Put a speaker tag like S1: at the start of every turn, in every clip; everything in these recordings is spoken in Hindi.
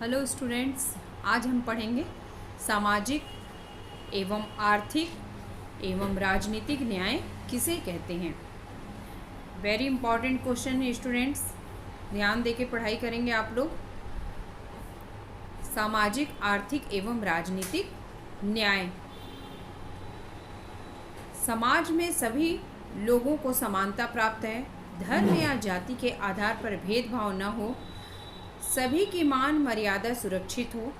S1: हेलो स्टूडेंट्स, आज हम पढ़ेंगे सामाजिक एवं आर्थिक एवं राजनीतिक न्याय किसे कहते हैं। वेरी इंपॉर्टेंट क्वेश्चन है स्टूडेंट्स, ध्यान देके पढ़ाई करेंगे आप लोग। सामाजिक, आर्थिक एवं राजनीतिक न्याय। समाज में सभी लोगों को समानता प्राप्त है, धर्म या जाति के आधार पर भेदभाव न हो, सभी की मान मर्यादा सुरक्षित हो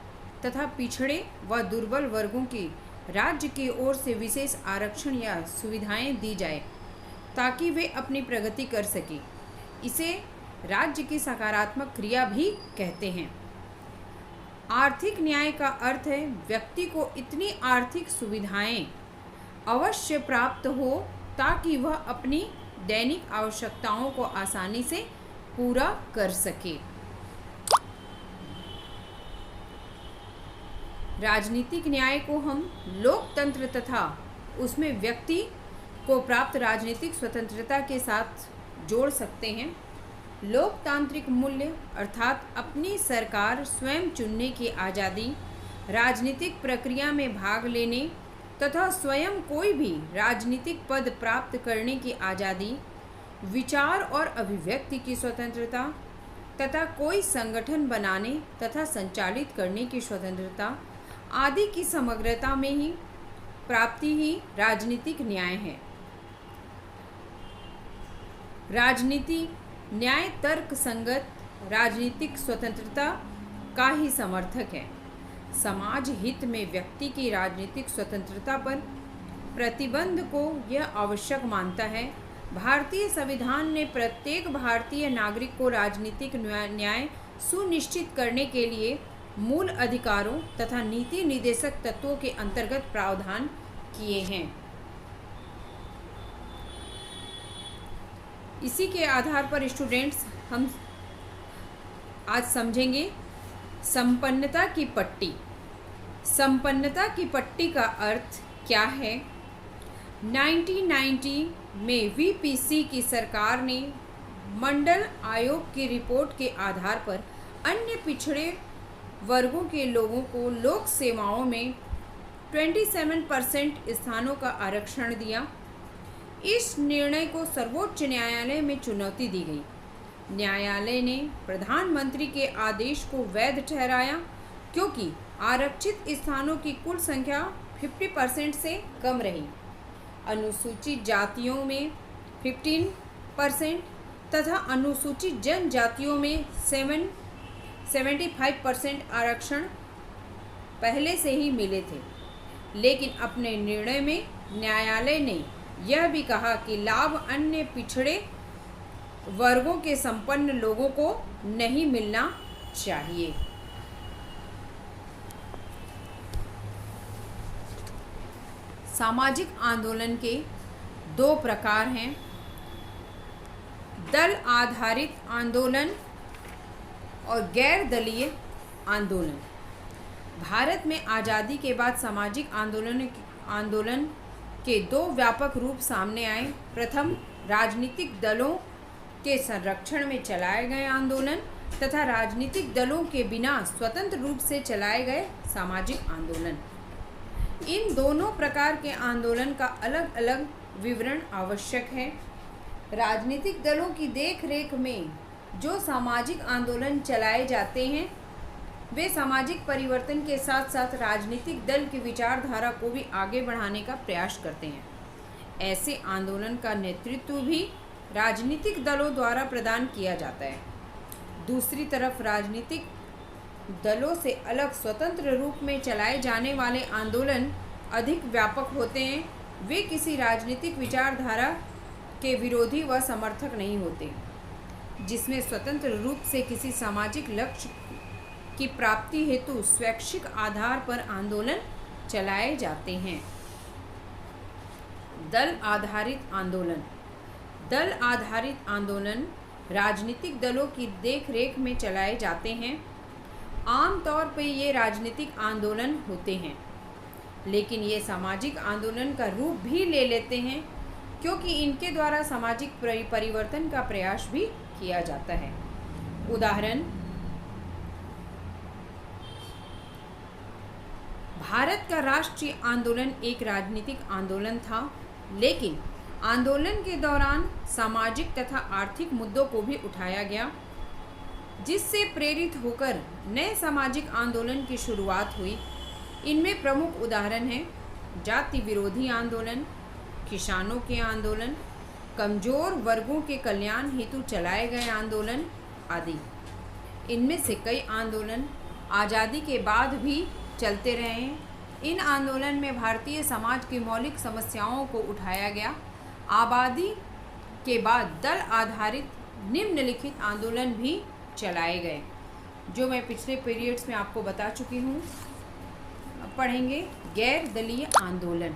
S1: तथा पिछड़े व दुर्बल वर्गों की राज्य की ओर से विशेष आरक्षण या सुविधाएं दी जाए ताकि वे अपनी प्रगति कर सकें। इसे राज्य की सकारात्मक क्रिया भी कहते हैं। आर्थिक न्याय का अर्थ है व्यक्ति को इतनी आर्थिक सुविधाएं अवश्य प्राप्त हो ताकि वह अपनी दैनिक आवश्यकताओं को आसानी से पूरा कर सके। राजनीतिक न्याय को हम लोकतंत्र तथा उसमें व्यक्ति को प्राप्त राजनीतिक स्वतंत्रता के साथ जोड़ सकते हैं। लोकतांत्रिक मूल्य अर्थात अपनी सरकार स्वयं चुनने की आज़ादी, राजनीतिक प्रक्रिया में भाग लेने तथा स्वयं कोई भी राजनीतिक पद प्राप्त करने की आज़ादी, विचार और अभिव्यक्ति की स्वतंत्रता तथा कोई संगठन बनाने तथा संचालित करने की स्वतंत्रता आदि की समग्रता में ही प्राप्ति ही राजनीतिक न्याय है। राजनीति न्याय तर्क संगत राजनीतिक स्वतंत्रता का ही समर्थक है। समाज हित में व्यक्ति की राजनीतिक स्वतंत्रता पर प्रतिबंध को यह आवश्यक मानता है। भारतीय संविधान ने प्रत्येक भारतीय नागरिक को राजनीतिक न्याय सुनिश्चित करने के लिए मूल अधिकारों तथा नीति निर्देशक तत्वों के अंतर्गत प्रावधान किए हैं। इसी के आधार पर स्टूडेंट्स हम आज समझेंगे संपन्नता की पट्टी। संपन्नता की पट्टी का अर्थ क्या है? 1990 में वीपीसी की सरकार ने मंडल आयोग की रिपोर्ट के आधार पर अन्य पिछड़े वर्गों के लोगों को लोक सेवाओं में 27% स्थानों का आरक्षण दिया। इस निर्णय को सर्वोच्च न्यायालय में चुनौती दी गई। न्यायालय ने प्रधानमंत्री के आदेश को वैध ठहराया क्योंकि आरक्षित स्थानों की कुल संख्या 50% से कम रही। अनुसूचित जातियों में 15% तथा अनुसूचित जनजातियों में 75% आरक्षण पहले से ही मिले थे, लेकिन अपने निर्णय में न्यायालय ने यह भी कहा कि लाभ अन्य पिछड़े वर्गों के संपन्न लोगों को नहीं मिलना चाहिए। सामाजिक आंदोलन के दो प्रकार हैं, दल आधारित आंदोलन और गैर दलीय आंदोलन। भारत में आज़ादी के बाद सामाजिक आंदोलन के दो व्यापक रूप सामने आए। प्रथम, राजनीतिक दलों के संरक्षण में चलाए गए आंदोलन तथा राजनीतिक दलों के बिना स्वतंत्र रूप से चलाए गए सामाजिक आंदोलन। इन दोनों प्रकार के आंदोलन का अलग अलग विवरण आवश्यक है। राजनीतिक दलों की देखरेख में जो सामाजिक आंदोलन चलाए जाते हैं वे सामाजिक परिवर्तन के साथ साथ राजनीतिक दल की विचारधारा को भी आगे बढ़ाने का प्रयास करते हैं। ऐसे आंदोलन का नेतृत्व भी राजनीतिक दलों द्वारा प्रदान किया जाता है। दूसरी तरफ राजनीतिक दलों से अलग स्वतंत्र रूप में चलाए जाने वाले आंदोलन अधिक व्यापक होते हैं। वे किसी राजनीतिक विचारधारा के विरोधी व समर्थक नहीं होते, जिसमें स्वतंत्र रूप से किसी सामाजिक लक्ष्य की प्राप्ति हेतु स्वैच्छिक आधार पर आंदोलन चलाए जाते हैं। दल आधारित आंदोलन। दल आधारित आंदोलन राजनीतिक दलों की देखरेख में चलाए जाते हैं। आमतौर पर ये राजनीतिक आंदोलन होते हैं, लेकिन ये सामाजिक आंदोलन का रूप भी ले लेते हैं क्योंकि इनके द्वारा सामाजिक परिवर्तन का प्रयास भी किया जाता है। उदाहरण, भारत का राष्ट्रीय आंदोलन एक राजनीतिक आंदोलन था, लेकिन आंदोलन के दौरान सामाजिक तथा आर्थिक मुद्दों को भी उठाया गया, जिससे प्रेरित होकर नए सामाजिक आंदोलन की शुरुआत हुई। इनमें प्रमुख उदाहरण हैं जाति विरोधी आंदोलन, किसानों के आंदोलन, कमजोर वर्गों के कल्याण हेतु चलाए गए आंदोलन आदि। इनमें से कई आंदोलन आज़ादी के बाद भी चलते रहे हैं। इन आंदोलन में भारतीय समाज की मौलिक समस्याओं को उठाया गया। आबादी के बाद दल आधारित निम्नलिखित आंदोलन भी चलाए गए, जो मैं पिछले पीरियड्स में आपको बता चुकी हूँ। अब पढ़ेंगे गैर दलीय आंदोलन।